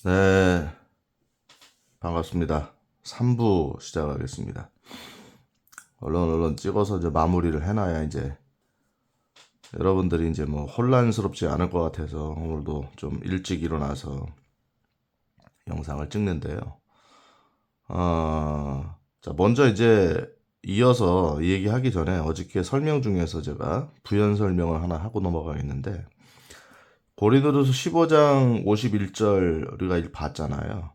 네, 반갑습니다. 3부 시작하겠습니다. 얼른 찍어서 이제 마무리를 해놔야 이제 여러분들이 이제 뭐 혼란스럽지 않을 것 같아서 오늘도 좀 일찍 일어나서 영상을 찍는데요. 자, 먼저 이제 이어서 얘기하기 전에 어저께 설명 중에서 제가 부연 설명을 하나 하고 넘어가겠는데, 고린도전서 15장 51절 우리가 봤잖아요.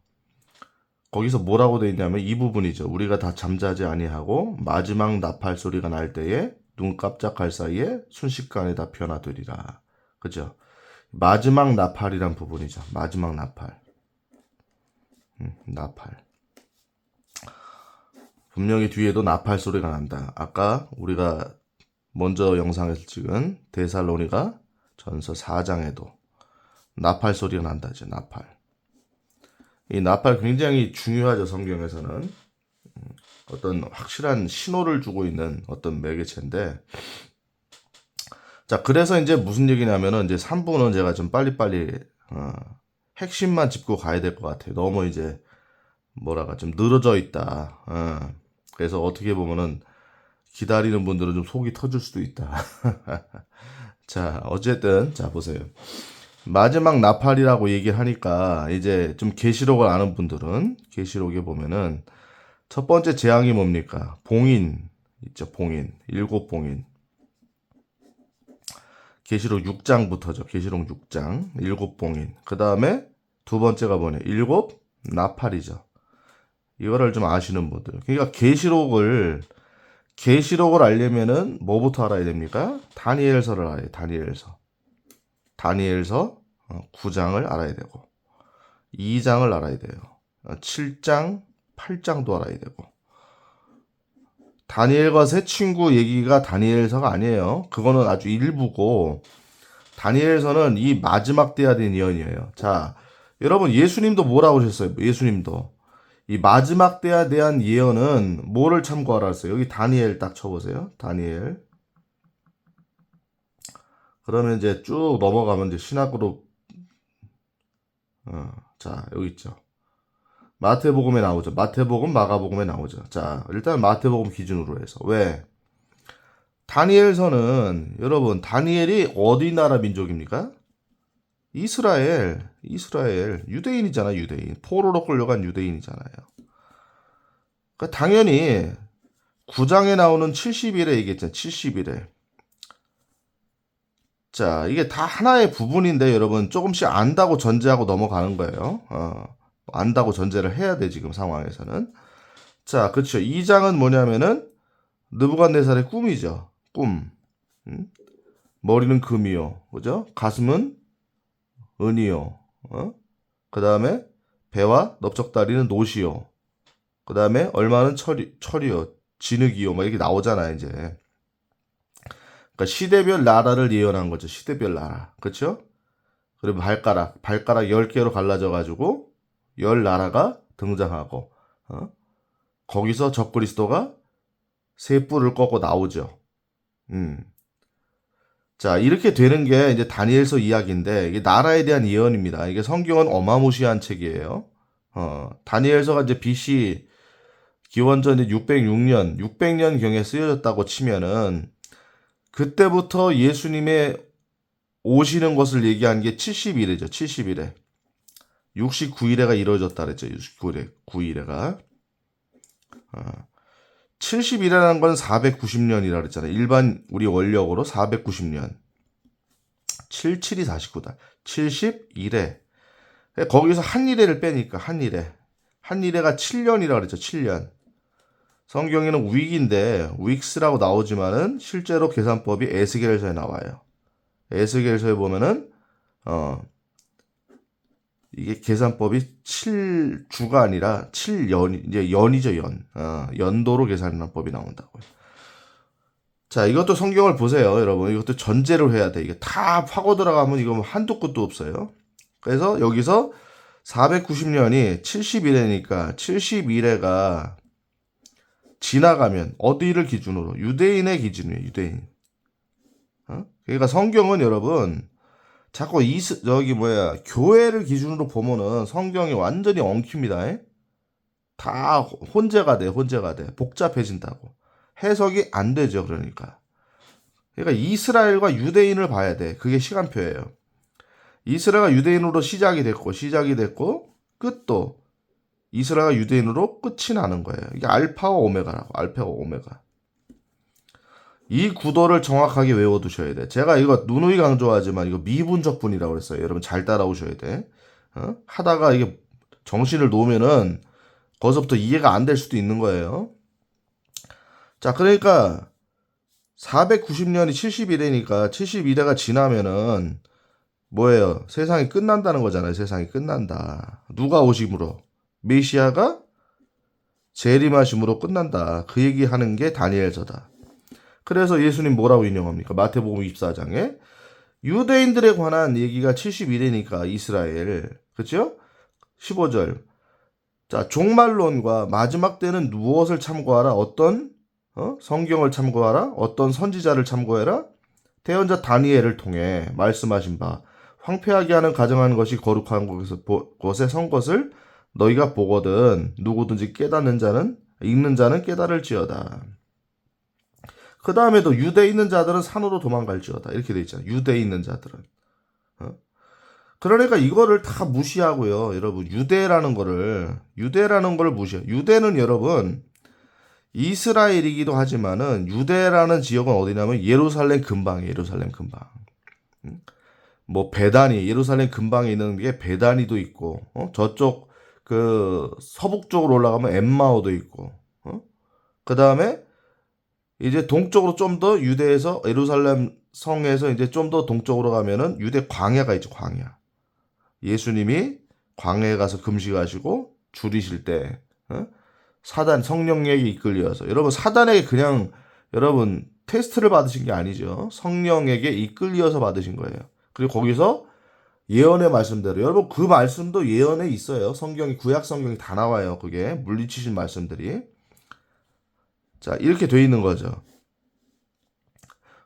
거기서 뭐라고 돼 있냐면 이 부분이죠. 우리가 다 잠자지 아니하고 마지막 나팔 소리가 날 때에 눈 깜짝할 사이에 순식간에 다 변화되리라. 그죠? 마지막 나팔이란 부분이죠. 마지막 나팔. 나팔. 분명히 뒤에도 나팔 소리가 난다. 아까 우리가 먼저 영상에서 찍은 데살로니가 전서 4장에도 나팔 소리가 난다. 이제 나팔. 이 나팔 굉장히 중요하죠. 성경에서는. 어떤 확실한 신호를 주고 있는 어떤 매개체인데, 자, 그래서 이제 무슨 얘기냐면은 이제 3부는 제가 좀 빨리빨리 핵심만 짚고 가야 될 것 같아요. 너무 이제 뭐랄까 좀 늘어져 있다. 그래서 어떻게 보면은 기다리는 분들은 좀 속이 터질 수도 있다. 자, 어쨌든 자 보세요. 마지막 나팔이라고 얘기를 하니까 이제 좀 계시록을 아는 분들은 계시록에 보면은 첫 번째 재앙이 뭡니까? 봉인 있죠. 봉인. 일곱 봉인. 계시록 6장부터죠. 계시록 6장. 일곱 봉인. 그 다음에 두 번째가 뭐냐? 일곱 나팔이죠. 이거를 좀 아시는 분들. 그러니까 계시록을 알려면은 뭐부터 알아야 됩니까? 다니엘서를 알아야 돼. 다니엘서 9장을 알아야 되고 2장을 알아야 돼요. 7장, 8장도 알아야 되고. 다니엘과 새 친구 얘기가 다니엘서가 아니에요. 그거는 아주 일부고, 다니엘서는 이 마지막 때야 된 예언이에요. 자, 여러분 예수님도 뭐라고 하셨어요? 예수님도 이 마지막 때에 대한 예언은 뭐를 참고하라 했어요? 여기 다니엘 딱 쳐보세요. 다니엘. 그러면 이제 쭉 넘어가면 이제 신학그룹 자 여기 있죠. 마태복음에 나오죠. 마태복음, 마가복음에 나오죠. 자, 일단 마태복음 기준으로 해서. 왜? 다니엘서는, 여러분, 다니엘이 어디 나라 민족입니까? 이스라엘. 유대인이잖아, 유대인. 포로로 끌려간 유대인이잖아요. 그러니까 당연히 9장에 나오는 70일에 얘기했잖아요. 70일에. 자, 이게 다 하나의 부분인데 여러분 조금씩 안다고 전제하고 넘어가는 거예요. 안다고 전제를 해야 돼, 지금 상황에서는. 자, 그렇죠. 2장은 뭐냐면은 느부갓네살의 꿈이죠. 꿈. 머리는 금이요. 그죠? 가슴은 은이요. 그 다음에 배와 넓적다리는 노시요. 그 다음에 얼마는 철이요. 진흙이요. 막 이렇게 나오잖아요, 이제. 그러니까 시대별 나라를 예언한 거죠. 시대별 나라. 그렇죠? 그리고 발가락 10개로 갈라져가지고 10나라가 등장하고, 거기서 적그리스도가 새 뿔을 꺾고 나오죠. 자, 이렇게 되는 게 이제 다니엘서 이야기인데, 이게 나라에 대한 예언입니다. 이게 성경은 어마무시한 책이에요. 다니엘서가 이제 BC 기원전 606년, 600년경에 쓰여졌다고 치면은, 그때부터 예수님의 오시는 것을 얘기한 게 70일이죠. 70일에. 69일에가 이루어졌다 그랬죠. 69일에, 9일에가. 70이라는 건 490년이라 그랬잖아요. 일반 우리 원력으로 490년. 77이 49다. 71회. 거기서 한일회를 빼니까 한일회. 한일회가 7년이라 그랬죠. 7년. 성경에는 위기인데 윅스라고 나오지만은 실제로 계산법이 에스겔서에 나와요. 에스겔서에 보면은 이게 계산법이 7주가 아니라 7연, 이제 연이죠, 연. 연도로 계산하는 법이 나온다고요. 자, 이것도 성경을 보세요, 여러분. 이것도 전제로 해야 돼. 이게 다 파고 들어가면 이거 한도 끝도 없어요. 그래서 여기서 490년이 71회니까 71회가 지나가면 어디를 기준으로? 유대인의 기준이에요, 유대인. 그러니까 성경은 여러분 자꾸 여기 교회를 기준으로 보면은 성경이 완전히 엉킵니다. 다 혼재가 돼. 복잡해진다고. 해석이 안 되죠, 그러니까. 그러니까 이스라엘과 유대인을 봐야 돼. 그게 시간표예요. 이스라엘과 유대인으로 시작이 됐고, 끝도 이스라엘과 유대인으로 끝이 나는 거예요. 이게 알파와 오메가라고, 알파와 오메가. 이 구도를 정확하게 외워두셔야 돼. 제가 이거 누누이 강조하지만 이거 미분적분이라고 그랬어요. 여러분 잘 따라오셔야 돼. 하다가 이게 정신을 놓으면은 거기서부터 이해가 안 될 수도 있는 거예요. 자, 그러니까 490년이 71회니까 71회가 지나면은 뭐예요? 세상이 끝난다는 거잖아요. 세상이 끝난다. 누가 오심으로? 메시아가 재림하심으로 끝난다. 그 얘기하는 게 다니엘서다. 그래서 예수님 뭐라고 인용합니까? 마태복음 24장에 유대인들에 관한 얘기가 71회니까 이스라엘. 그렇죠? 15절. 자, 종말론과 마지막 때는 무엇을 참고하라? 어떤 성경을 참고하라? 어떤 선지자를 참고해라? 태언자 다니엘을 통해 말씀하신 바 황폐하게 하는 가정하는 것이 거룩한 곳에 선 것을 너희가 보거든 누구든지 깨닫는 자는 읽는 자는 깨달을지어다. 그 다음에도 유대에 있는 자들은 산으로 도망갈지어다. 이렇게 돼 있잖아요. 유대에 있는 자들은. 그러니까 이거를 다 무시하고요. 여러분 유대라는 거를 무시해요. 유대는 여러분 이스라엘이기도 하지만은 유대라는 지역은 어디냐면 예루살렘 근방이에요. 예루살렘 근방. 뭐 베다니 예루살렘 근방에 있는 게 베다니도 있고 저쪽 그 서북 쪽으로 올라가면 엠마오도 있고 그 다음에 이제 동쪽으로 좀 더 유대에서 예루살렘 성에서 이제 좀 더 동쪽으로 가면은 유대 광야가 있죠. 광야. 예수님이 광야에 가서 금식하시고 줄이실 때 사단 성령에게 이끌려서 여러분 사단에게 그냥 여러분 테스트를 받으신 게 아니죠. 성령에게 이끌려서 받으신 거예요. 그리고 거기서 예언의 말씀대로 여러분 그 말씀도 예언에 있어요. 성경이 구약 성경이 다 나와요. 그게 물리치신 말씀들이. 자, 이렇게 돼 있는 거죠.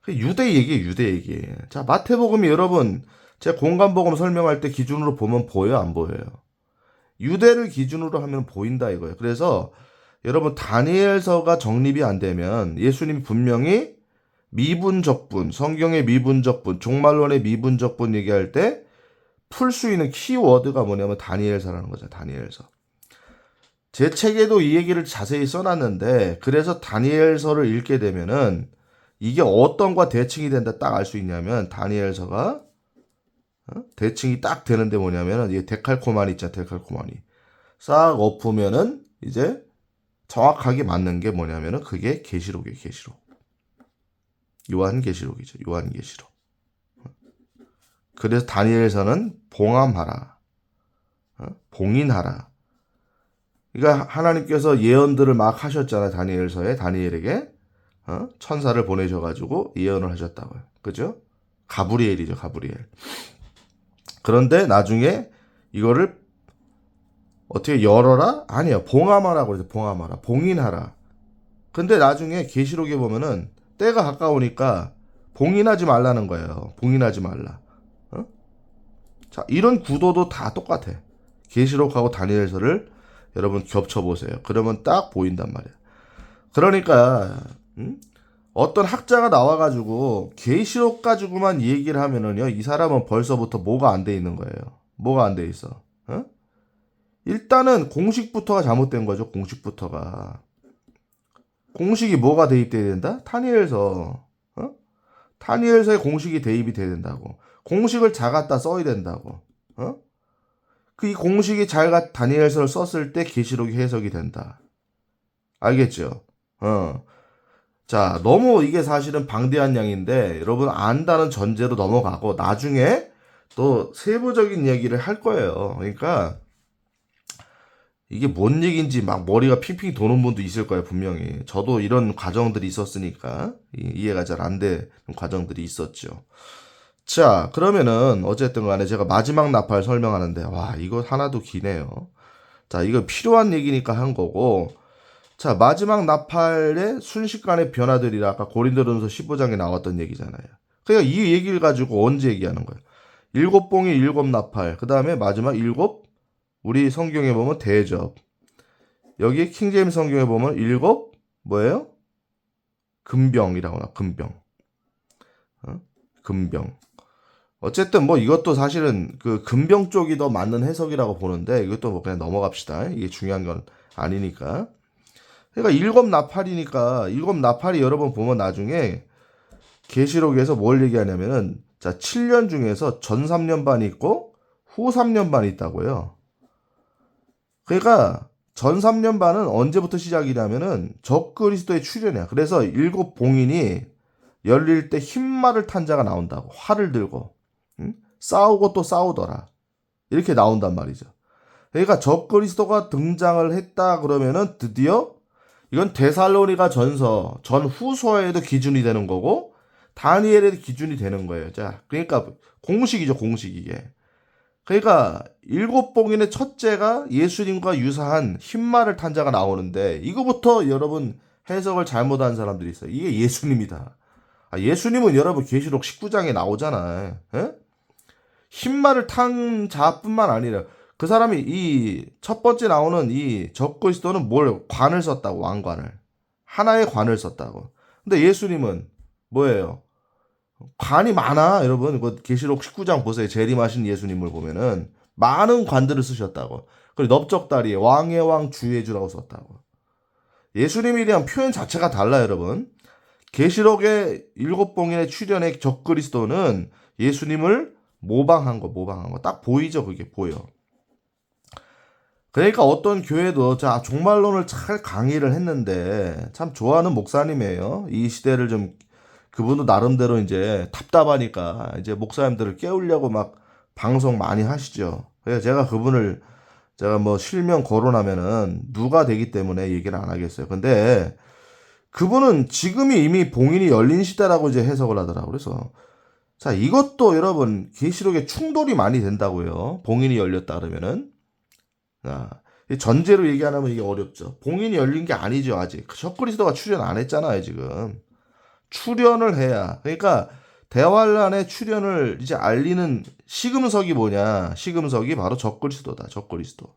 유대 얘기. 자, 마태복음이 여러분, 제가 공간복음 설명할 때 기준으로 보면 보여요, 안 보여요? 유대를 기준으로 하면 보인다 이거예요. 그래서 여러분, 다니엘서가 정립이 안 되면 예수님이 분명히 미분적분, 성경의 미분적분, 종말론의 미분적분 얘기할 때 풀 수 있는 키워드가 뭐냐면 다니엘서라는 거죠, 다니엘서. 제 책에도 이 얘기를 자세히 써놨는데 그래서 다니엘서를 읽게 되면은 이게 어떤과 대칭이 된다 딱 알 수 있냐면 다니엘서가 대칭이 딱 되는데 뭐냐면은 이게 데칼코마니 있잖아. 데칼코마니 싹 엎으면은 이제 정확하게 맞는 게 뭐냐면은 그게 계시록이에요. 계시록. 요한계시록이죠. 요한계시록. 그래서 다니엘서는 봉함하라. 봉인하라. 그러니까 하나님께서 예언들을 막 하셨잖아요. 다니엘에게 천사를 보내셔가지고 예언을 하셨다고요. 그죠? 가브리엘이죠. 가브리엘. 그런데 나중에 이거를 어떻게 열어라? 아니요. 봉함하라고 그래서 봉함하라. 봉인하라. 근데 나중에 계시록에 보면은 때가 가까우니까 봉인하지 말라는 거예요. 봉인하지 말라. 자, 이런 구도도 다 똑같아. 계시록하고 다니엘서를 여러분 겹쳐보세요. 그러면 딱 보인단 말이에요. 그러니까 어떤 학자가 나와가지고 계시록 가지고만 얘기를 하면은요, 이 사람은 벌써부터 뭐가 안 돼 있는 거예요. 뭐가 안 돼 있어. 일단은 공식부터가 잘못된 거죠. 공식부터가. 공식이 뭐가 대입돼야 된다? 다니엘서. 다니엘서에 공식이 대입이 돼야 된다고. 공식을 잘 갖다 써야 된다고. 이 공식이 다니엘서를 썼을 때 계시록이 해석이 된다. 알겠죠? 자, 너무 이게 사실은 방대한 양인데 여러분 안다는 전제로 넘어가고 나중에 또 세부적인 얘기를 할 거예요. 그러니까 이게 뭔 얘기인지 막 머리가 핑핑 도는 분도 있을 거예요, 분명히. 저도 이런 과정들이 있었으니까 이해가 잘 안 되는 과정들이 있었죠. 자, 그러면은 어쨌든 간에 제가 마지막 나팔 설명하는데 와, 이거 하나도 기네요. 자, 이거 필요한 얘기니까 한 거고. 자, 마지막 나팔의 순식간의 변화들이라 아까 고린도전서 15장에 나왔던 얘기잖아요. 그러니까 이 얘기를 가지고 언제 얘기하는 거예요? 일곱 봉인 일곱 나팔. 그 다음에 마지막 일곱, 우리 성경에 보면 대접. 여기 킹제임스 성경에 보면 일곱 뭐예요? 금병이라고 나. 금병. 금병. 어쨌든 뭐 이것도 사실은 그 금병 쪽이 더 맞는 해석이라고 보는데 이것도 뭐 그냥 넘어갑시다. 이게 중요한 건 아니니까. 그러니까 일곱 나팔이니까 일곱 나팔이 여러 번 보면 나중에 계시록에서 뭘 얘기하냐면은 자 7년 중에서 전 3년 반이 있고 후 3년 반이 있다고요. 그러니까 전 3년 반은 언제부터 시작이냐면은 적그리스도의 출현이야. 그래서 일곱 봉인이 열릴 때 흰말을 탄 자가 나온다고. 활을 들고. 응? 싸우고 또 싸우더라. 이렇게 나온단 말이죠. 그러니까 적그리스도가 등장을 했다 그러면은 드디어 이건 데살로니가 전서 전후서에도 기준이 되는 거고 다니엘에도 기준이 되는 거예요. 자, 그러니까 공식이죠, 공식 이게. 그러니까 일곱 봉인의 첫째가 예수님과 유사한 흰말을 탄 자가 나오는데 이거부터 여러분 해석을 잘못한 사람들이 있어요. 이게 예수님이다. 예수님은 여러분 계시록 19장에 나오잖아요. 에? 흰말을 탄 자뿐만 아니라 그 사람이 이 첫 번째 나오는 이 적그리스도는 뭘 관을 썼다고. 왕관을 하나의 관을 썼다고. 근데 예수님은 뭐예요? 관이 많아. 여러분 그 계시록 19장 보세요. 재림하신 예수님을 보면은 많은 관들을 쓰셨다고. 그리고 넓적다리에 왕의 왕 주의 주라고 썼다고. 예수님에 대한 표현 자체가 달라요. 여러분 계시록의 일곱 봉인의 출현의 적그리스도는 예수님을 모방한 거 딱 보이죠. 그게 보여. 그러니까 어떤 교회도 자 종말론을 잘 강의를 했는데 참 좋아하는 목사님이에요. 이 시대를 좀 그분도 나름대로 이제 답답하니까 이제 목사님들을 깨우려고 막 방송 많이 하시죠. 그래서 제가 그분을 제가 뭐 실명 거론하면은 누가 되기 때문에 얘기를 안 하겠어요. 근데 그분은 지금이 이미 봉인이 열린 시대라고 이제 해석을 하더라고요. 그래서 자 이것도 여러분 계시록에 충돌이 많이 된다고요. 봉인이 열렸다 그러면은 전제로 얘기 안 하면 이게 어렵죠. 봉인이 열린 게 아니죠 아직. 적그리스도가 출현 안 했잖아요 지금. 출현을 해야. 그러니까 대환란의 출현을 이제 알리는 시금석이 뭐냐? 시금석이 바로 적그리스도다. 적그리스도.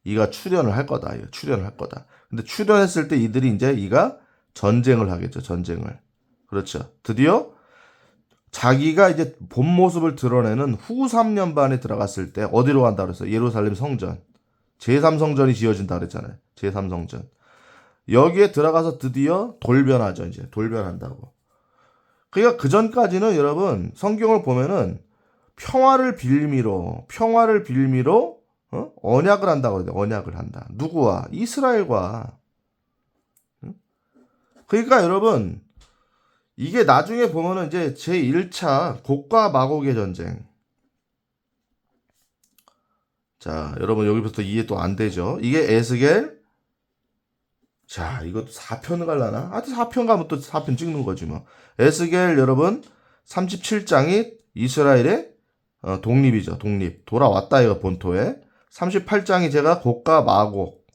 이가 출현을 할 거다. 이가 출현을 할 거다. 근데 출현했을 때 이들이 이제 이가 전쟁을 하겠죠. 전쟁을. 그렇죠. 드디어 자기가 이제 본 모습을 드러내는 후 3년 반에 들어갔을 때 어디로 간다 그랬어요? 예루살렘 성전. 제3성전이 지어진다 그랬잖아요. 제3성전. 여기에 들어가서 드디어 돌변하죠. 이제 돌변한다고. 그러니까 그 전까지는 여러분 성경을 보면은 평화를 빌미로 언약을 한다고 그래요. 언약을 한다. 누구와? 이스라엘과. 그러니까 여러분 이게 나중에 보면은 이제 제1차 곡과 마곡의 전쟁. 자, 여러분 여기부터 이해 또 안 되죠. 이게 에스겔. 자, 이것도 4편 갈라나? 4편 가면 또 4편 찍는 거지 뭐. 에스겔 여러분 37장이 이스라엘의 독립이죠. 독립. 돌아왔다 이거 본토에. 38장이 제가 곡과 마곡.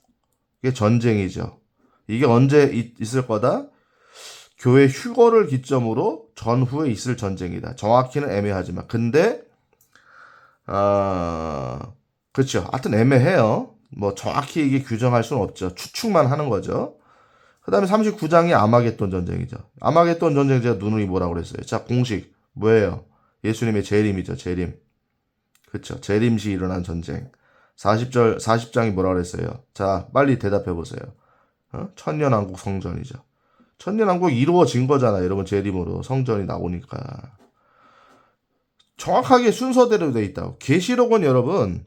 이게 전쟁이죠. 이게 언제 있을 거다? 교회 휴거를 기점으로 전후에 있을 전쟁이다. 정확히는 애매하지만. 근데 그렇죠. 하여튼 애매해요. 뭐 정확히 이게 규정할 수는 없죠. 추측만 하는 거죠. 그 다음에 39장이 아마겟돈 전쟁이죠. 아마겟돈 전쟁 제가 누누이 뭐라고 그랬어요. 자, 공식 뭐예요? 예수님의 재림이죠. 재림. 그렇죠. 재림시 일어난 전쟁. 40장이 뭐라고 그랬어요? 자, 빨리 대답해 보세요. 천년왕국 성전이죠. 천년왕국이 이루어진 거잖아요. 여러분 재림으로 성전이 나오니까. 정확하게 순서대로 돼 있다고. 계시록은 여러분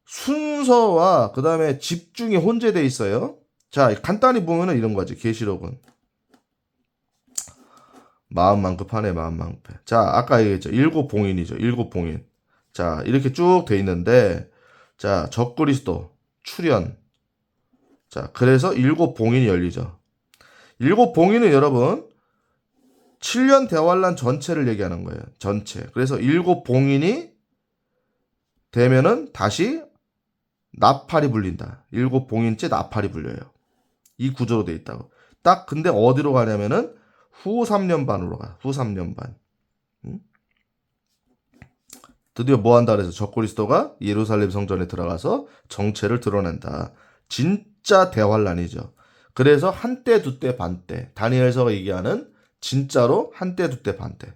순서와 그 다음에 집중이 혼재돼 있어요. 자, 간단히 보면은 이런 거지. 계시록은 마음만 급하네. 마음만 급해. 자, 아까 얘기했죠. 일곱 봉인이죠. 일곱 봉인. 자, 이렇게 쭉 돼 있는데 자, 적그리스도 출현. 자, 그래서 일곱 봉인이 열리죠. 일곱 봉인은 여러분 7년 대환란 전체를 얘기하는 거예요. 전체. 그래서 일곱 봉인이 되면은 다시 나팔이 불린다. 일곱 봉인째 나팔이 불려요. 이 구조로 돼 있다고. 딱 근데 어디로 가냐면은 후 3년 반으로 가. 후 3년 반. 드디어 뭐 한다 그래서 적그리스도가 예루살렘 성전에 들어가서 정체를 드러낸다. 진짜 대환란이죠. 그래서 한때 두때 반때 다니엘서가 얘기하는 진짜로 한때 두때 반때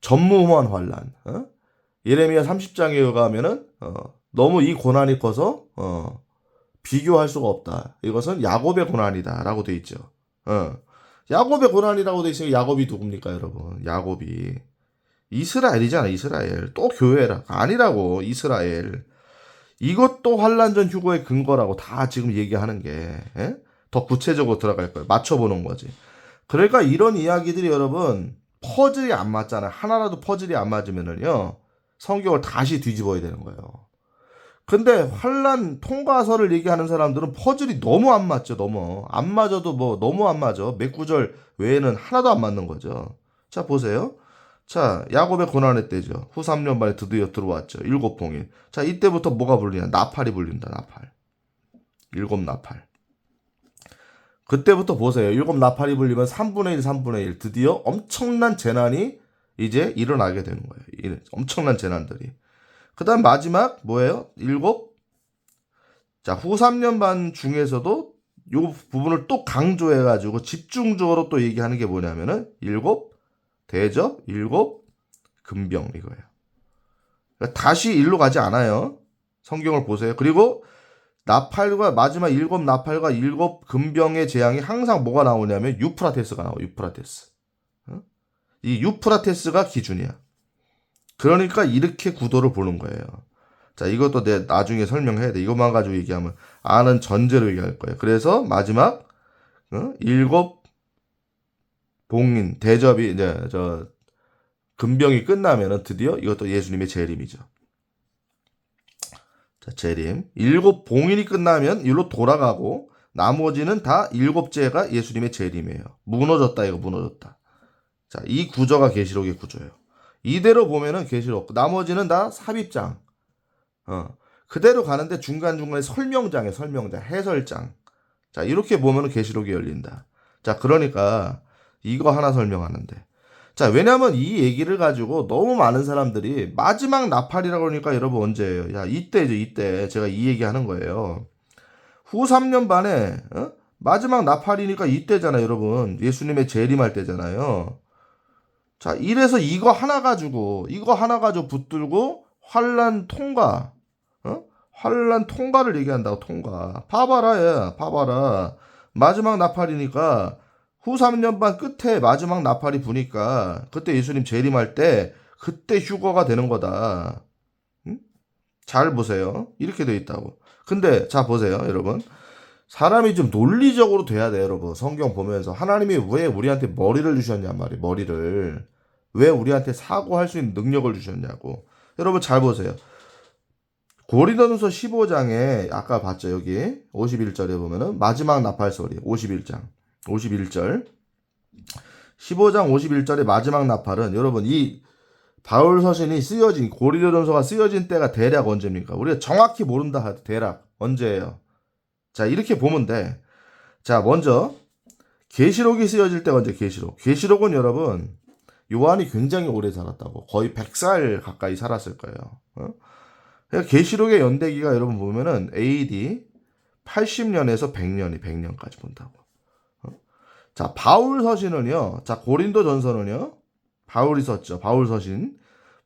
전무후무한 환란. 예레미야 30장에 가면은 너무 이 고난이 커서 비교할 수가 없다. 이것은 야곱의 고난이다라고 돼 있죠. 야곱의 고난이라고 돼 있으니 야곱이 누굽니까, 여러분? 야곱이 이스라엘이잖아, 이스라엘. 또 교회라 아니라고, 이스라엘. 이것도 환란전 휴거의 근거라고 다 지금 얘기하는 게 더 구체적으로 들어갈 거예요. 맞춰보는 거지. 그러니까 이런 이야기들이 여러분 퍼즐이 안 맞잖아요. 하나라도 퍼즐이 안 맞으면은요 성경을 다시 뒤집어야 되는 거예요. 근데 환란 통과서를 얘기하는 사람들은 퍼즐이 너무 안 맞죠. 너무 안 맞아도 뭐 너무 안 맞아. 몇 구절 외에는 하나도 안 맞는 거죠. 자 보세요. 자 야곱의 고난의 때죠. 후 3년 만에 드디어 들어왔죠. 일곱 봉인. 자 이때부터 뭐가 불리냐. 나팔이 불린다. 나팔. 일곱 나팔. 그때부터 보세요. 일곱 나팔이 불리면 3분의 1, 3분의 1. 드디어 엄청난 재난이 이제 일어나게 되는 거예요. 엄청난 재난들이. 그 다음 마지막 뭐예요? 일곱. 자, 후 3년 반 중에서도 요 부분을 또 강조해가지고 집중적으로 또 얘기하는 게 뭐냐면은 일곱 대접, 일곱 금병 이거예요. 그러니까 다시 일로 가지 않아요. 성경을 보세요. 그리고 나팔과 마지막 일곱 나팔과 일곱 금병의 재앙이 항상 뭐가 나오냐면 유프라테스가 나와요. 유프라테스. 이 유프라테스가 기준이야. 그러니까 이렇게 구도를 보는 거예요. 자, 이것도 내 나중에 설명해야 돼. 이것만 가지고 얘기하면 아는 전제로 얘기할 거예요. 그래서 마지막 일곱 봉인 대접이 이제 저 금병이 끝나면은 드디어 이것도 예수님의 재림이죠. 자, 재림. 일곱 봉인이 끝나면 일로 돌아가고 나머지는 다 일곱째가 예수님의 재림이에요. 무너졌다 이거 무너졌다. 자, 이 구조가 계시록의 구조예요. 이대로 보면은 계시록. 나머지는 다 삽입장. 그대로 가는데 중간중간에 설명장에 설명장, 해설장. 자, 이렇게 보면은 계시록이 열린다. 자, 그러니까 이거 하나 설명하는데. 자, 왜냐면 이 얘기를 가지고 너무 많은 사람들이 마지막 나팔이라고 그러니까 여러분 언제예요? 야, 이때죠, 이때. 제가 이 얘기 하는 거예요. 후 3년 반에 마지막 나팔이니까 이때잖아요, 여러분. 예수님의 재림할 때잖아요. 자, 이래서 이거 하나 가지고 붙들고 환란 통과, 환란 통과를 얘기한다고 통과. 봐봐라, 야, 봐봐라. 마지막 나팔이니까 후 3년 반 끝에 마지막 나팔이 부니까 그때 예수님 재림할 때 그때 휴거가 되는 거다. 응? 잘 보세요. 이렇게 돼 있다고. 근데 자 보세요, 여러분. 사람이 좀 논리적으로 돼야 돼요, 여러분. 성경 보면서 하나님이 왜 우리한테 머리를 주셨냔 말이에요. 머리를. 왜 우리한테 사고할 수 있는 능력을 주셨냐고. 여러분 잘 보세요. 고린도전서 15장에 아까 봤죠, 여기 51절에 보면은 마지막 나팔 소리 51장 51절 15장 51절의 마지막 나팔은 여러분 이 바울 서신이 쓰여진 고린도전서가 쓰여진 때가 대략 언제입니까? 우리가 정확히 모른다 하도 대략 언제예요? 자, 이렇게 보면 돼. 자, 먼저 계시록이 쓰여질 때가 언제? 계시록은 여러분 요한이 굉장히 오래 살았다고. 거의 100살 가까이 살았을 거예요. 그러니까 계시록의 연대기가 여러분 보면은 AD 80년에서 100년까지 본다고. 자, 바울 서신은요. 자, 고린도 전서는요. 바울이 썼죠. 바울 서신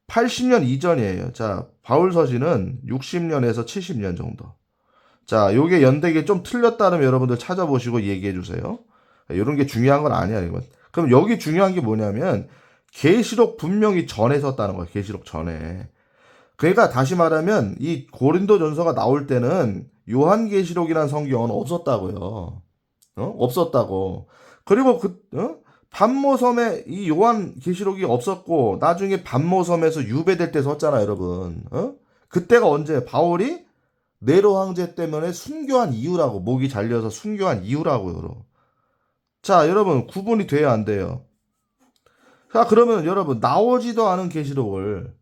80년 이전이에요. 자, 바울 서신은 60년에서 70년 정도. 자, 요게 연대기 좀 틀렸다면 여러분들 찾아보시고 얘기해 주세요. 이런 게 중요한 건 아니야, 이건. 그럼 여기 중요한 게 뭐냐면 계시록 분명히 전에 썼다는 거예요. 계시록 전에. 그러니까 다시 말하면 이 고린도전서가 나올 때는 요한계시록이라는 성경은 없었다고요. 없었다고. 그리고 반모섬에 이 요한계시록이 없었고 나중에 반모섬에서 유배될 때 썼잖아요, 여러분. 그때가 언제? 바울이 네로 황제 때문에 순교한 이유라고. 목이 잘려서 순교한 이유라고요. 자, 여러분 구분이 돼야 안 돼요. 자, 그러면 여러분 나오지도 않은 계시록을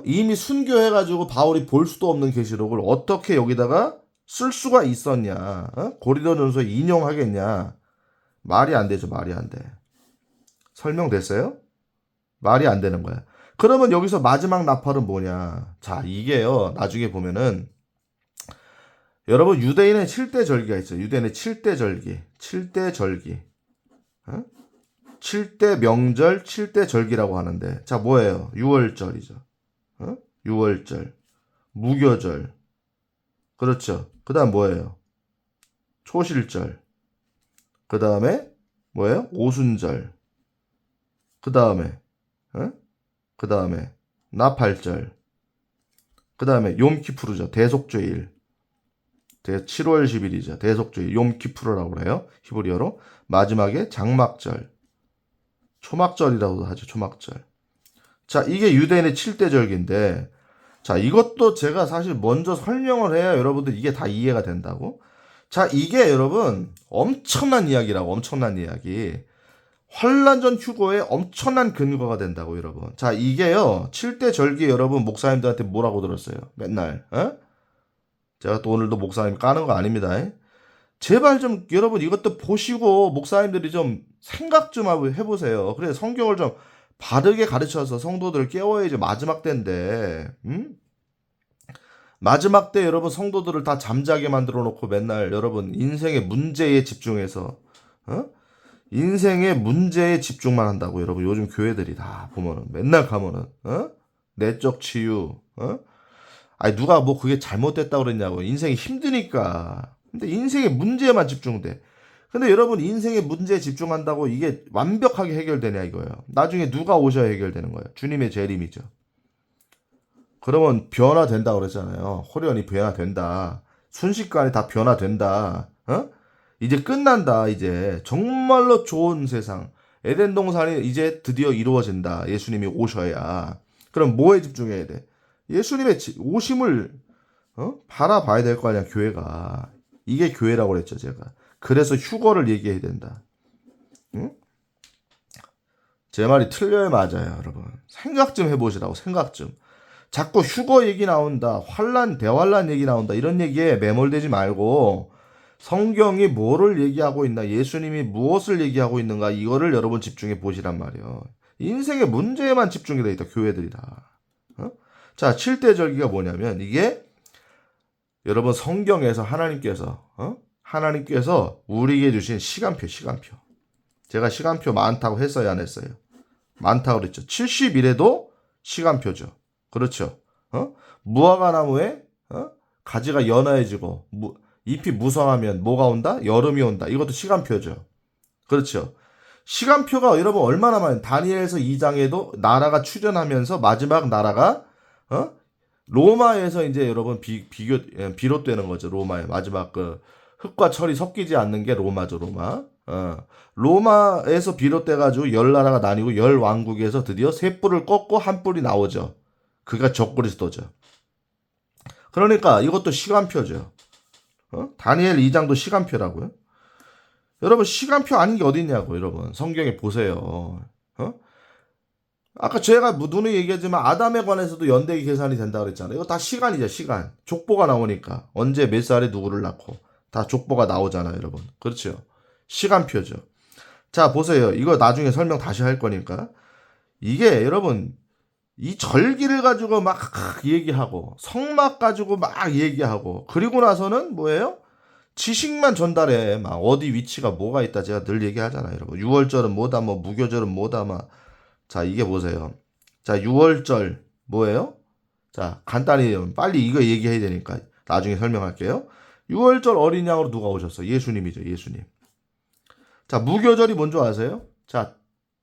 이미 순교해가지고 바울이 볼 수도 없는 계시록을 어떻게 여기다가 쓸 수가 있었냐? 고린도전서에 인용하겠냐? 말이 안 되죠, 말이 안 돼. 설명됐어요? 말이 안 되는 거야. 그러면 여기서 마지막 나팔은 뭐냐? 자, 이게요. 나중에 보면은 여러분 유대인의 7대 절기가 있어요. 유대인의 7대 절기. 7대 절기. 어? 7대 명절, 7대 절기라고 하는데 자, 뭐예요? 6월절이죠. 6월절. 무교절. 그렇죠. 그다음 뭐예요? 초실절. 그다음에 뭐예요? 오순절. 그다음에 그다음에 나팔절. 그다음에 욤키푸르죠. 대속죄일. 7월 10일이죠. 대속죄일. 욤키푸르라고 그래요. 히브리어로. 마지막에 장막절. 초막절이라고도 하죠. 초막절. 자, 이게 유대인의 7대 절기인데 자, 이것도 제가 사실 먼저 설명을 해야 여러분들 이게 다 이해가 된다고. 자, 이게 여러분 엄청난 이야기라고. 엄청난 이야기. 환란전 휴거에 엄청난 근거가 된다고 여러분. 자, 이게요 7대 절기 여러분 목사님들한테 뭐라고 들었어요? 맨날 제가 또 오늘도 목사님 까는 거 아닙니다. 제발 좀 여러분 이것도 보시고 목사님들이 좀 생각 좀 해보세요. 그래 성경을 좀 바르게 가르쳐서 성도들을 깨워야지. 마지막 때인데 마지막 때 여러분 성도들을 다 잠자게 만들어 놓고 맨날 여러분 인생의 문제에 집중해서 인생의 문제에 집중만 한다고. 여러분 요즘 교회들이 다 보면은 맨날 가면은 내적 치유 아니 누가 뭐 그게 잘못됐다고 그랬냐고. 인생이 힘드니까. 근데 인생의 문제에만 집중돼. 근데 여러분 인생의 문제에 집중한다고 이게 완벽하게 해결되냐 이거예요. 나중에 누가 오셔야 해결되는 거예요? 주님의 재림이죠. 그러면 변화된다 그랬잖아요. 호련히 변화된다. 순식간에 다 변화된다. 이제 끝난다. 이제 정말로 좋은 세상. 에덴 동산이 이제 드디어 이루어진다. 예수님이 오셔야. 그럼 뭐에 집중해야 돼? 예수님의 오심을 바라봐야 될 거 아니야, 교회가. 이게 교회라고 그랬죠, 제가. 그래서 휴거를 얘기해야 된다. 응? 제 말이 틀려요, 맞아요, 여러분. 생각 좀 해보시라고. 생각 좀. 자꾸 휴거 얘기 나온다, 환란, 대환란 얘기 나온다, 이런 얘기에 매몰되지 말고 성경이 뭐를 얘기하고 있나, 예수님이 무엇을 얘기하고 있는가, 이거를 여러분 집중해 보시란 말이에요. 인생의 문제에만 집중이 돼 있다, 교회들이 다. 자, 7대 절기가 뭐냐면 이게 여러분 성경에서 하나님께서 우리에게 주신 시간표. 제가 시간표 많다고 했어요, 안 했어요? 많다고 그랬죠. 70일에도 시간표죠. 그렇죠. 무화과 나무에 가지가 연해지고 잎이 무성하면 뭐가 온다? 여름이 온다. 이것도 시간표죠. 그렇죠. 시간표가 여러분 얼마나 많아요. 다니엘서 2장에도 나라가 출현하면서 마지막 나라가 로마에서 이제 여러분 비롯되는 거죠. 로마의 마지막 그 흙과 철이 섞이지 않는 게 로마죠. 로마. 로마에서 비롯돼가지고 열 나라가 나뉘고 열 왕국에서 드디어 세 뿔을 꺾고 한 뿔이 나오죠. 그가 적그리스도죠. 그러니까 이것도 시간표죠. 다니엘 2장도 시간표라고요. 여러분 시간표 아닌 게 어디 있냐고. 여러분 성경에 보세요. 아까 제가 누누이 얘기하지만 아담에 관해서도 연대기 계산이 된다 그랬잖아요. 이거 다 시간이죠. 시간. 족보가 나오니까 언제 몇 살에 누구를 낳고 다 족보가 나오잖아요. 여러분. 그렇죠. 시간표죠. 자 보세요. 이거 나중에 설명 다시 할 거니까. 이게 여러분 이 절기를 가지고 막 얘기하고 성막 가지고 막 얘기하고 그리고 나서는 뭐예요? 지식만 전달해. 막 어디 위치가 뭐가 있다 제가 늘 얘기하잖아요. 여러분 6월절은 뭐다 뭐 무교절은 뭐다 막. 자 이게 보세요. 자 6월절 뭐예요? 자 간단히 빨리 이거 얘기해야 되니까 나중에 설명할게요. 6월절 어린 양으로 누가 오셨어? 예수님이죠. 예수님. 자 무교절이 뭔지 아세요? 자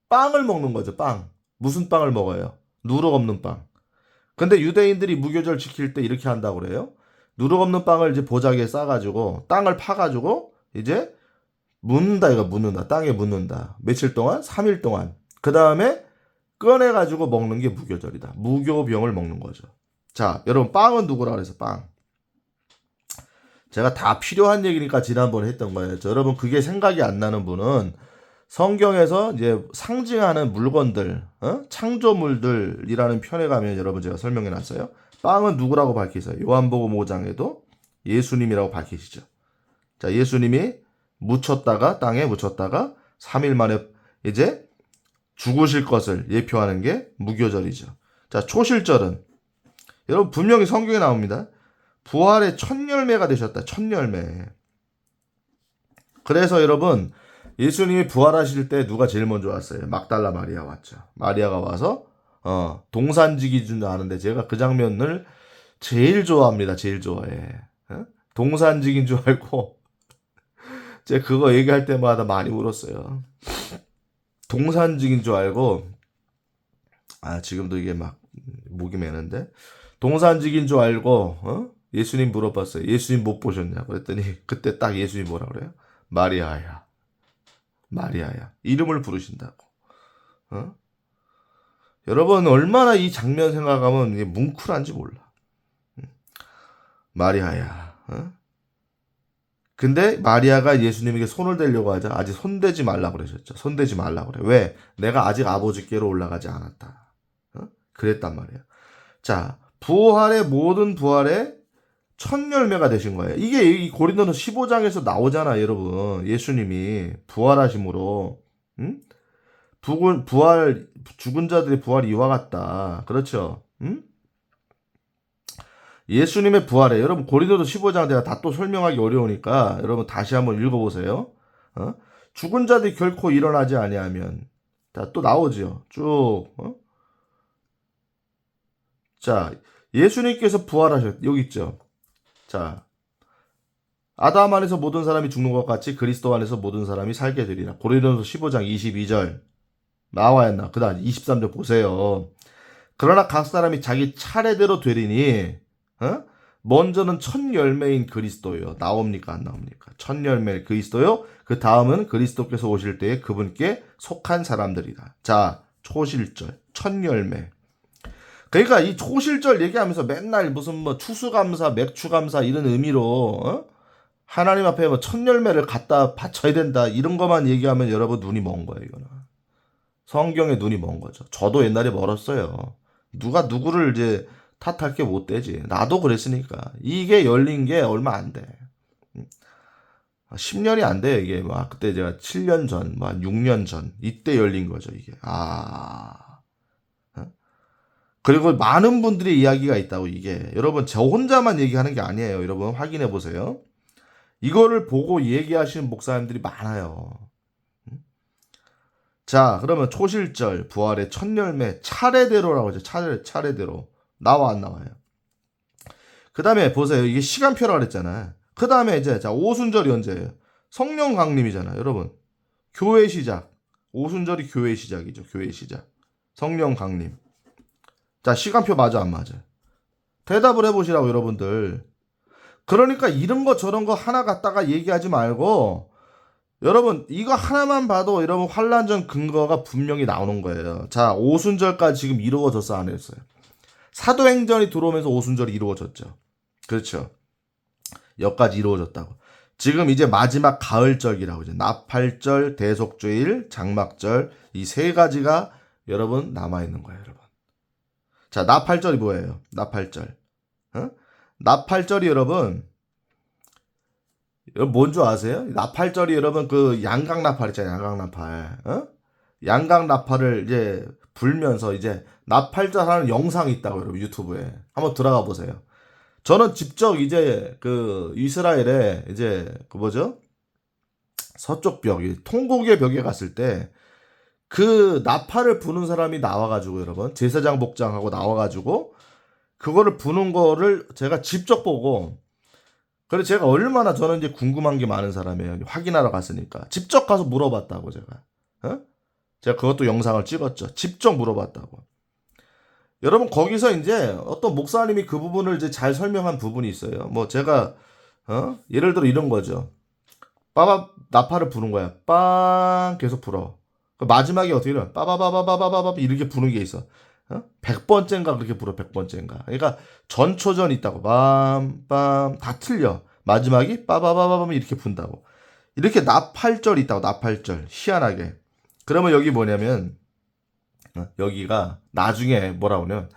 빵을 먹는 거죠. 빵. 무슨 빵을 먹어요? 누룩 없는 빵. 근데 유대인들이 무교절 지킬 때 이렇게 한다고 그래요. 누룩 없는 빵을 이제 보자기에 싸가지고 땅을 파가지고 이제 묻는다. 이거 묻는다. 땅에 묻는다. 며칠 동안? 3일 동안. 그 다음에 꺼내가지고 먹는 게 무교절이다. 무교병을 먹는 거죠. 자 여러분 빵은 누구라 그래서 빵. 제가 다 필요한 얘기니까 지난번에 했던 거예요. 여러분 그게 생각이 안 나는 분은 성경에서 이제 상징하는 물건들, 창조물들이라는 편에 가면 여러분 제가 설명해 놨어요. 빵은 누구라고 밝히세요? 요한복음 5장에도 예수님이라고 밝히시죠. 자, 예수님이 묻혔다가 땅에 묻혔다가 3일 만에 이제 죽으실 것을 예표하는 게 무교절이죠. 자, 초실절은 여러분 분명히 성경에 나옵니다. 부활의 첫 열매가 되셨다. 첫 열매. 그래서 여러분 예수님이 부활하실 때 누가 제일 먼저 왔어요? 막달라 마리아 왔죠. 마리아가 와서 동산지기 줄 아는데 제가 그 장면을 제일 좋아합니다. 제일 좋아해. 동산지기인 줄 알고 제가 그거 얘기할 때마다 많이 울었어요. 동산지기인 줄 알고 지금도 이게 막 목이 메는데 동산지기인 줄 알고 예수님 물어봤어요. 예수님 못 보셨냐고 그랬더니 그때 딱 예수님 뭐라 그래요? 마리아야. 마리아야. 이름을 부르신다고. 여러분 얼마나 이 장면 생각하면 이게 뭉클한지 몰라. 마리아야. 근데 마리아가 예수님에게 손을 대려고 하자 아직 손대지 말라고 그러셨죠. 손대지 말라고 그래. 왜? 내가 아직 아버지께로 올라가지 않았다. 그랬단 말이야. 자, 모든 부활의 첫 열매가 되신 거예요. 이게 이 고린도서 15장에서 나오잖아, 여러분. 예수님이 부활하심으로, 죽은 자들의 부활이 이와 같다. 그렇죠? 예수님의 부활에 여러분 고린도서 15장 제가 다 또 설명하기 어려우니까 여러분 다시 한번 읽어보세요. 죽은 자들이 결코 일어나지 아니하면 또 나오죠. 쭉. 자, 예수님께서 부활하셨 여기 있죠. 자, 아담 안에서 모든 사람이 죽는 것 같이 그리스도 안에서 모든 사람이 살게 되리라. 고린도서 15장 22절 나와 있나? 그다음 23절 보세요. 그러나 각 사람이 자기 차례대로 되리니 먼저는 첫 열매인 그리스도요. 나옵니까? 안 나옵니까? 첫 열매 그리스도요. 그 다음은 그리스도께서 오실 때에 그분께 속한 사람들이다. 자, 초실절, 첫 열매. 그러니까 이 초실절 얘기하면서 맨날 무슨 뭐 추수감사, 맥추감사 이런 의미로 하나님 앞에 뭐 첫 열매를 갖다 바쳐야 된다 이런 것만 얘기하면 여러분 눈이 먼 거예요. 이거는 성경에 눈이 먼 거죠. 저도 옛날에 멀었어요. 누가 누구를 이제 탓할 게 못 되지. 나도 그랬으니까. 이게 열린 게 얼마 안 돼. 10년이 안 돼, 이게. 그때 제가 7년 전, 6년 전, 이때 열린 거죠, 이게. 그리고 많은 분들의 이야기가 있다고, 이게. 여러분, 저 혼자만 얘기하는 게 아니에요. 여러분, 확인해 보세요. 이거를 보고 얘기하시는 목사님들이 많아요. 자, 그러면 초실절, 부활의 첫 열매, 차례대로라고 하죠. 차례대로. 나와 안 나와요. 그 다음에 보세요. 이게 시간표라 그랬잖아요. 그 다음에 이제 자 오순절이 언제예요? 성령 강림이잖아요. 여러분. 교회 시작. 오순절이 교회 시작이죠. 교회 시작. 성령 강림. 자 시간표 맞아 안 맞아? 대답을 해보시라고 여러분들. 그러니까 이런 거 저런 거 하나 갖다가 얘기하지 말고 여러분 이거 하나만 봐도 여러분 환란전 근거가 분명히 나오는 거예요. 자 오순절까지 지금 이루어졌어 안 했어요? 사도행전이 들어오면서 오순절이 이루어졌죠. 그렇죠. 여기까지 이루어졌다고. 지금 이제 마지막 가을절기라고 이제 나팔절, 대속죄일, 장막절 이 세 가지가 여러분 남아 있는 거예요, 여러분. 자, 나팔절이 뭐예요? 나팔절. 나팔절이 여러분 뭔 줄 아세요? 나팔절이 여러분 그 양각 나팔 있잖아요, 양각 나팔. 양각 나팔을 이제 불면서 이제 나팔절 하는 영상이 있다고 여러분 유튜브에 한번 들어가 보세요. 저는 직접 이제 그 이스라엘에 이제 그 뭐죠? 서쪽 벽, 통곡의 벽에 갔을 때 그 나팔을 부는 사람이 나와가지고 여러분 제사장 복장하고 나와가지고 그거를 부는 거를 제가 직접 보고 그래서 제가 얼마나 저는 이제 궁금한 게 많은 사람이에요. 확인하러 갔으니까 직접 가서 물어봤다고 제가. 제가 그것도 영상을 찍었죠. 직접 물어봤다고. 여러분 거기서 이제 어떤 목사님이 그 부분을 이제 잘 설명한 부분이 있어요. 뭐 제가 예를 들어 이런 거죠. 빠바 나팔을 부는 거야. 빵 계속 불어. 그 마지막에 어떻게 이래? 빠바바바바바바바 이렇게 부는 게 있어. 100번째인가 그렇게 불어. 100번째인가. 그러니까 전초전 있다고. 빰빰 다 틀려. 마지막이 빠바바바밤 이렇게 분다고. 이렇게 나팔절 있다고. 나팔절. 희한하게. 그러면 여기 뭐냐면 여기가 나중에 뭐라 그러면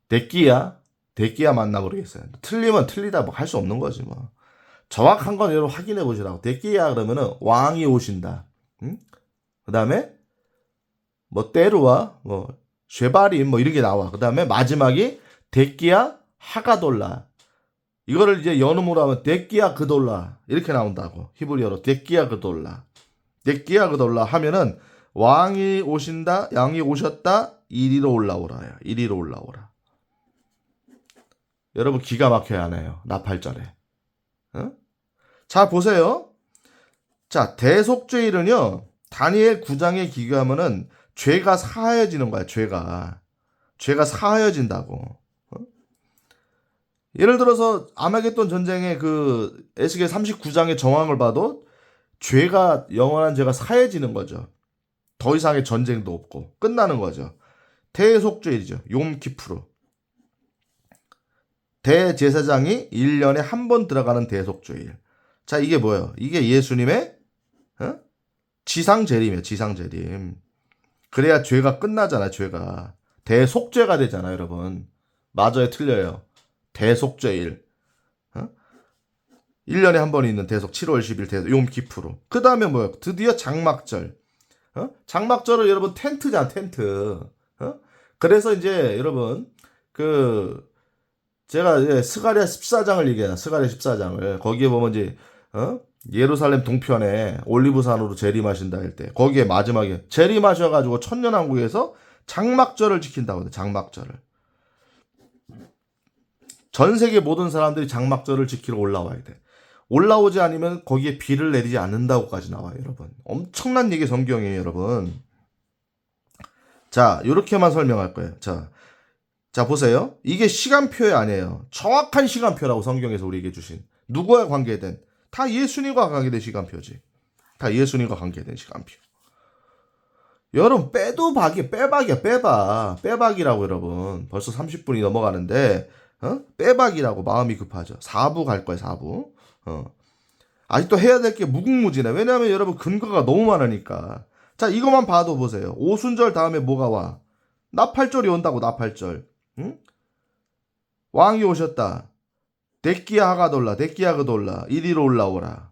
데끼야 맞나 모르겠어요. 틀리면 틀리다 뭐 할 수 없는 거지 뭐. 정확한 건 여러분 확인해 보시라고. 데끼야 그러면은 왕이 오신다. 그 다음에 뭐 때루와 뭐 쉐바림 뭐 이런 게 나와. 그 다음에 마지막이 데끼야 하가돌라. 이거를 이제 연음으로 하면 데끼야 그돌라 이렇게 나온다고. 히브리어로 데끼야 그돌라. 데끼야 그돌라 하면은 왕이 오신다, 양이 오셨다, 이리로 올라오라야. 이리로 올라오라. 여러분 기가 막혀야 하네요. 나팔절에. 어? 자 보세요. 자 대속죄일은요. 다니엘 9장에 기교하면은 죄가 사하여지는 거야. 죄가 사하여진다고. 어? 예를 들어서 아마겟돈 전쟁의 그 에스겔 39장의 정황을 봐도 죄가 영원한 죄가 사해지는 거죠. 더 이상의 전쟁도 없고 끝나는 거죠. 대속죄일이죠. 욤키푸르. 대제사장이 1년에 한 번 들어가는 대속죄일. 자 이게 뭐예요? 이게 예수님의 지상재림이에요. 지상재림. 그래야 죄가 끝나잖아요. 죄가. 대속죄가 되잖아요. 여러분. 맞아요. 틀려요. 대속죄일. 1년에 한 번 있는 대속 7월 10일 대속 욤키푸르. 그 다음에 뭐예요? 드디어 장막절. 장막절은 여러분 텐트잖아. 텐트. 그래서 이제 여러분 제가 이제 스가랴 14장을 얘기해요. 스가랴 14장을. 거기에 보면 이제 예루살렘 동편에 올리브산으로 재림하신다 할 때 거기에 마지막에 재림하셔가지고 천년왕국에서 장막절을 지킨다고 해요. 장막절을. 전 세계 모든 사람들이 장막절을 지키러 올라와야 돼. 올라오지 않으면 거기에 비를 내리지 않는다고까지 나와요. 여러분. 엄청난 얘기 성경이에요. 여러분. 자 이렇게만 설명할 거예요. 자 보세요. 이게 시간표에 아니에요. 정확한 시간표라고 성경에서 우리에게 주신. 누구와 관계된? 다 예수님과 관계된 시간표지. 다 예수님과 관계된 시간표. 여러분 빼도 박이 빼박이야. 빼박이라고 여러분. 벌써 30분이 넘어가는데 빼박이라고 마음이 급하죠. 4부 갈 거예요. 4부. 아직도 해야 될 게 무궁무진해. 왜냐하면 여러분 근거가 너무 많으니까. 자 이것만 봐도 보세요. 오순절 다음에 뭐가 와? 나팔절이 온다고. 나팔절. 응? 왕이 오셨다. 데끼야 하가돌라. 데끼야 그돌라. 이리로 올라오라.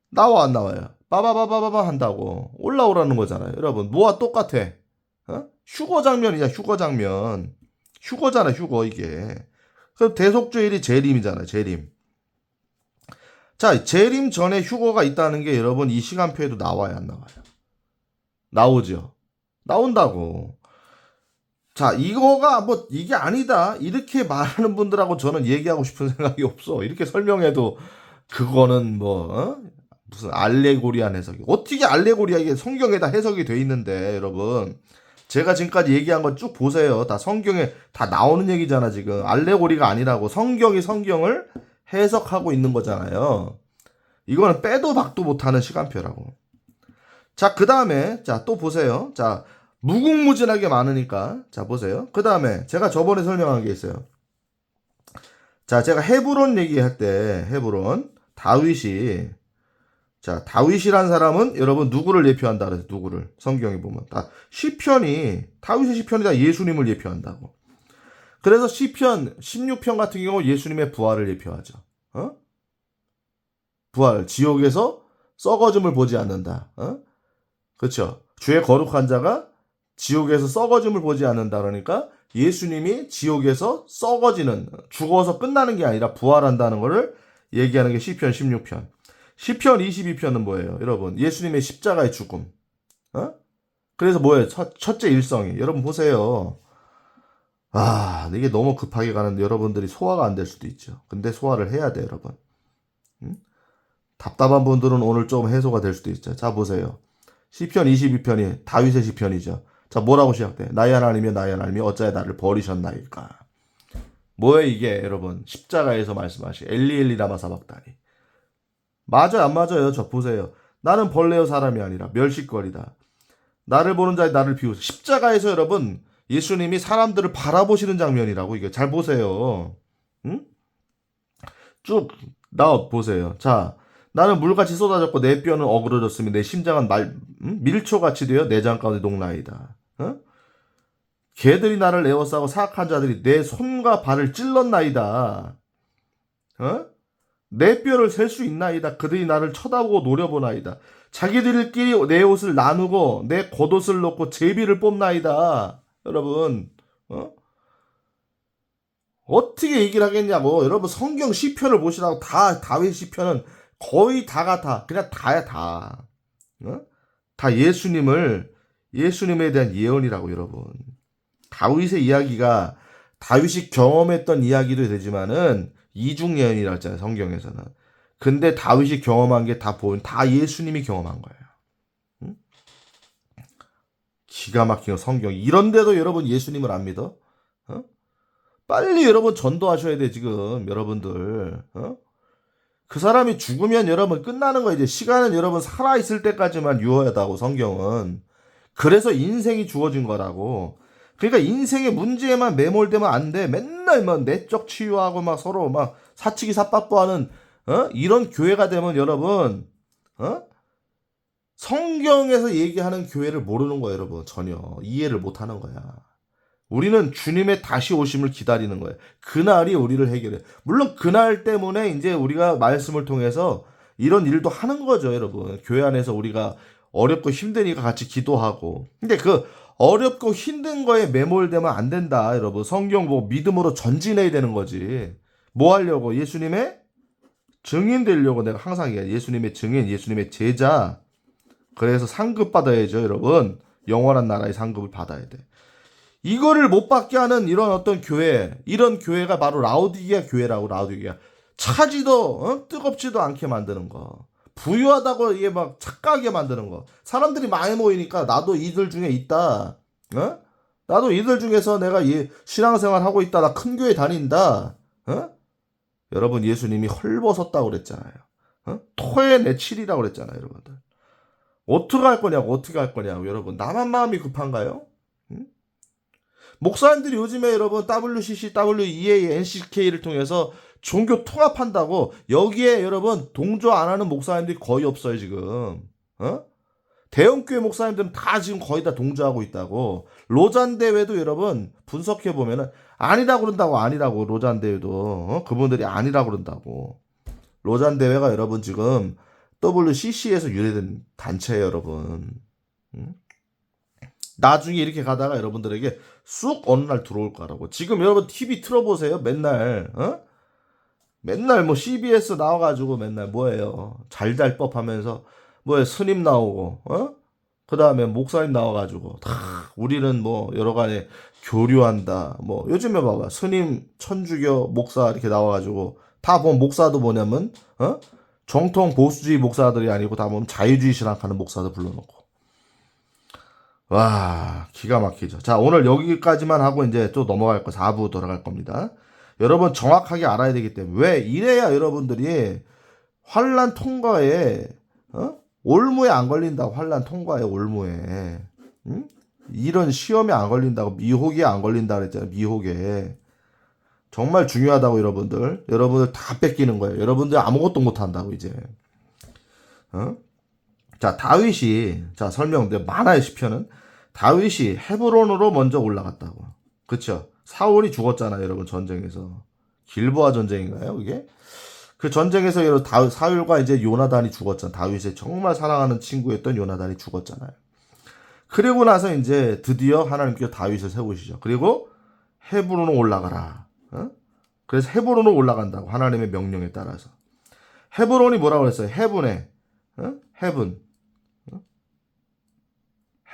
나와 안 나와요? 빠바바바바바 한다고. 올라오라는 거잖아요. 여러분 뭐와 똑같아? 휴거 장면이야. 휴거 장면. 휴거잖아. 휴거 이게. 그럼 대속죄일이 재림이잖아요. 재림. 자 재림 전에 휴거가 있다는 게 여러분 이 시간표에도 나와요. 안 나와요? 나오죠. 나온다고. 자 이거가 뭐 이게 아니다 이렇게 말하는 분들하고 저는 얘기하고 싶은 생각이 없어. 이렇게 설명해도 그거는 뭐 무슨 알레고리한 해석이. 어떻게 알레고리야. 이게 성경에 다 해석이 돼 있는데 여러분. 제가 지금까지 얘기한 건 쭉 보세요. 다 성경에 다 나오는 얘기잖아 지금. 알레고리가 아니라고. 성경이 성경을 해석하고 있는 거잖아요. 이거는 빼도 박도 못하는 시간표라고. 자 그 다음에 자 또 보세요. 자 무궁무진하게 많으니까 자 보세요. 그 다음에 제가 저번에 설명한 게 있어요. 자 제가 헤브론 얘기할 때 헤브론 다윗이란 사람은 여러분 누구를 예표한다 그래서 누구를 성경에 보면 다 시편이 다윗의 시편이 다 예수님을 예표한다고. 그래서 시편 16편 같은 경우 예수님의 부활을 예표하죠. 부활 지옥에서 썩어짐을 보지 않는다. 그렇죠. 주의 거룩한 자가 지옥에서 썩어짐을 보지 않는다. 그러니까 예수님이 지옥에서 썩어지는 죽어서 끝나는 게 아니라 부활한다는 것을 얘기하는 게 시편 16편. 시편 22편은 뭐예요? 여러분 예수님의 십자가의 죽음. 그래서 뭐예요? 첫째 일성이. 여러분 보세요. 이게 너무 급하게 가는데 여러분들이 소화가 안 될 수도 있죠. 근데 소화를 해야 돼 여러분. 답답한 분들은 오늘 좀 해소가 될 수도 있죠. 자 보세요. 시편 22편이 다윗의 시편이죠. 자 뭐라고 시작돼? 나의 하나님이 어찌하여 나를 버리셨나이까. 뭐예요 이게 여러분. 십자가에서 말씀하시 엘리 라마 사박다니. 맞아요 안 맞아요? 저 보세요. 나는 벌레요 사람이 아니라 멸시거리다. 나를 보는 자의 나를 비우소. 십자가에서 여러분 예수님이 사람들을 바라보시는 장면이라고. 이게 잘 보세요. 쭉 나와 보세요. 자 나는 물같이 쏟아졌고 내 뼈는 어그러졌으며 내 심장은 밀초같이 되어 내장 가운데 녹나이다. 개들이 나를 에워싸고 사악한 자들이 내 손과 발을 찔렀나이다. 내 뼈를 셀 수 있나이다. 그들이 나를 쳐다보고 노려보나이다. 자기들끼리 내 옷을 나누고 내 겉옷을 놓고 제비를 뽑나이다. 여러분, 어떻게 얘기를 하겠냐고. 여러분, 성경 시편을 보시라고. 다 다윗 시편은 거의 다가 다 그냥 다야 다. 다 예수님에 대한 예언이라고. 여러분, 다윗의 이야기가 다윗이 경험했던 이야기도 되지만은 이중 예언이라고 했잖아요, 성경에서는. 근데 다윗이 경험한 게 다 예수님이 경험한 거예요. 응? 기가 막힌 성경. 이런데도 여러분 예수님을 안 믿어? 빨리 여러분 전도하셔야 돼, 지금 여러분들. 그 사람이 죽으면 여러분 끝나는 거예요. 이제 시간은 여러분 살아있을 때까지만 유효하다고, 성경은. 그래서 인생이 주어진 거라고. 그러니까 인생의 문제에만 매몰되면 안 돼. 맨날 막 내적 치유하고 막 서로 막 사치기 삿박보하는 이런 교회가 되면 여러분, 성경에서 얘기하는 교회를 모르는 거예요, 여러분. 전혀 이해를 못 하는 거야. 우리는 주님의 다시 오심을 기다리는 거예요. 그날이 우리를 해결해. 물론 그날 때문에 이제 우리가 말씀을 통해서 이런 일도 하는 거죠, 여러분. 교회 안에서 우리가 어렵고 힘드니까 같이 기도하고. 근데 그 어렵고 힘든 거에 매몰되면 안 된다, 여러분. 성경 믿음으로 전진해야 되는 거지. 뭐 하려고? 예수님의 증인 되려고. 내가 항상 얘기해. 예수님의 증인, 예수님의 제자. 그래서 상급 받아야죠, 여러분. 영원한 나라의 상급을 받아야 돼. 이거를 못 받게 하는 이런 어떤 교회, 이런 교회가 바로 라오디게아 교회라고. 라오디게아. 차지도 뜨겁지도 않게 만드는 거. 부유하다고 이게 막 착각하게 만드는 거. 사람들이 많이 모이니까 나도 이들 중에 있다. 나도 이들 중에서 내가 신앙생활 하고 있다. 나 큰 교회 다닌다. 여러분, 예수님이 헐벗었다고 그랬잖아요. 토해내치리라고 그랬잖아요, 여러분들. 어떻게 할 거냐고, 어떻게 할 거냐고. 여러분, 나만 마음이 급한가요? 목사님들이 요즘에 여러분 WCC, WEA, NCK를 통해서 종교 통합한다고. 여기에 여러분 동조 안 하는 목사님들이 거의 없어요, 지금. 대형교회 목사님들은 다 지금 거의 다 동조하고 있다고. 로잔 대회도 여러분 분석해 보면은 아니라고 그런다고. 아니라고. 로잔 대회도 그분들이 아니라고 그런다고. 로잔 대회가 여러분 지금 WCC에서 유래된 단체예요, 여러분. 나중에 이렇게 가다가 여러분들에게 쑥 어느 날 들어올 거라고. 지금 여러분 TV 틀어보세요. 맨날 맨날 뭐 CBS 나와가지고 맨날 뭐예요, 잘잘법 하면서 뭐에 스님 나오고 그 다음에 목사님 나와가지고 다 우리는 뭐 여러가지 교류한다. 뭐 요즘에 봐봐, 스님, 천주교 목사 이렇게 나와가지고 다 보면 목사도 뭐냐면 정통 보수주의 목사들이 아니고 다 보면 자유주의 신학하는 목사들 불러놓고. 와, 기가 막히죠. 자, 오늘 여기까지만 하고 이제 또 넘어갈 거 4부 돌아갈 겁니다. 여러분 정확하게 알아야 되기 때문에. 왜? 이래야 여러분들이 환란 통과에 올무에 안 걸린다고. 환란 통과에, 올무에. 이런 시험에 안 걸린다고. 미혹에 안 걸린다 그랬잖아요. 미혹에. 정말 중요하다고. 여러분들 다 뺏기는 거예요. 여러분들 아무것도 못 한다고 이제. 자, 다윗이, 자, 설명 많아요, 시편은. 다윗이 헤브론으로 먼저 올라갔다고. 그쵸? 사울이 죽었잖아요, 여러분, 전쟁에서. 길보아 전쟁인가요, 그게? 그 전쟁에서 여러분 사울과 이제 요나단이 죽었잖아. 다윗의 정말 사랑하는 친구였던 요나단이 죽었잖아요. 그리고 나서 이제 드디어 하나님께서 다윗을 세우시죠. 그리고 헤브론으로 올라가라. 그래서 헤브론으로 올라간다고. 하나님의 명령에 따라서. 헤브론이 뭐라고 그랬어요?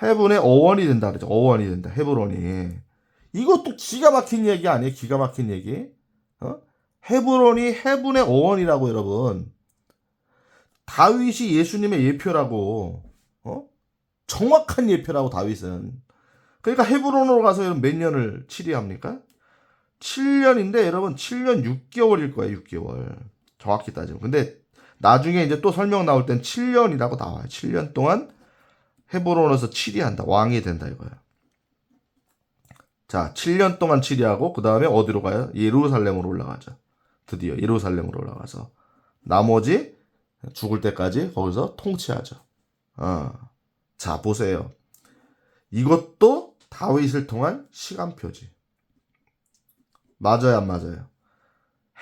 헤븐의 어원이 된다 그랬죠. 어원이 된다. 헤브론이. 이것도 기가 막힌 얘기 아니에요? 기가 막힌 얘기. 헤브론이 헤븐의 어원이라고. 여러분, 다윗이 예수님의 예표라고. 정확한 예표라고. 다윗은. 그러니까 헤브론으로 가서 여러분 몇 년을 치리합니까? 7년인데 여러분 7년 6개월일 거예요. 6개월. 정확히 따지면. 근데 나중에 이제 또 설명 나올 땐 7년이라고 나와요. 7년 동안 헤브론에서 치리한다. 왕이 된다 이거야. 자, 7년 동안 치리하고 그 다음에 어디로 가요? 예루살렘으로 올라가죠. 드디어 예루살렘으로 올라가서 나머지 죽을 때까지 거기서 통치하죠. 자, 보세요. 이것도 다윗을 통한 시간표지. 맞아요, 안 맞아요?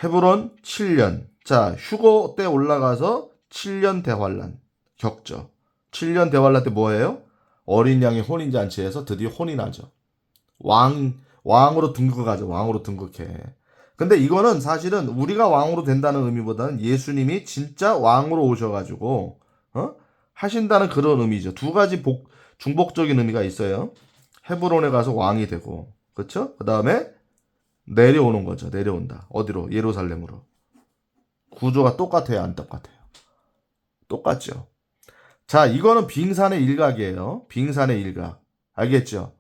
헤브론 7년. 자, 휴거 때 올라가서 7년 대환란 겪죠. 7년 대환란 때 뭐예요? 어린 양의 혼인잔치에서 드디어 혼이 나죠. 왕으로 등극하죠. 왕으로 등극해. 근데 이거는 사실은 우리가 왕으로 된다는 의미보다는 예수님이 진짜 왕으로 오셔가지고 하신다는 그런 의미죠. 두 가지 중복적인 의미가 있어요. 헤브론에 가서 왕이 되고, 그렇죠? 그 다음에 내려오는 거죠. 내려온다. 어디로? 예루살렘으로. 구조가 똑같아요, 안 똑같아요? 똑같죠. 자, 이거는 빙산의 일각이에요. 빙산의 일각. 알겠죠?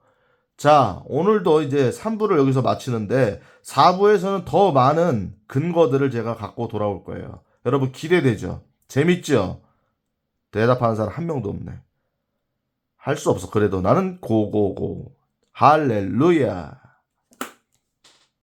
자, 오늘도 이제 3부를 여기서 마치는데 4부에서는 더 많은 근거들을 제가 갖고 돌아올 거예요. 여러분 기대되죠? 재밌죠? 대답하는 사람 한 명도 없네. 할 수 없어. 그래도 나는 고고고. 할렐루야.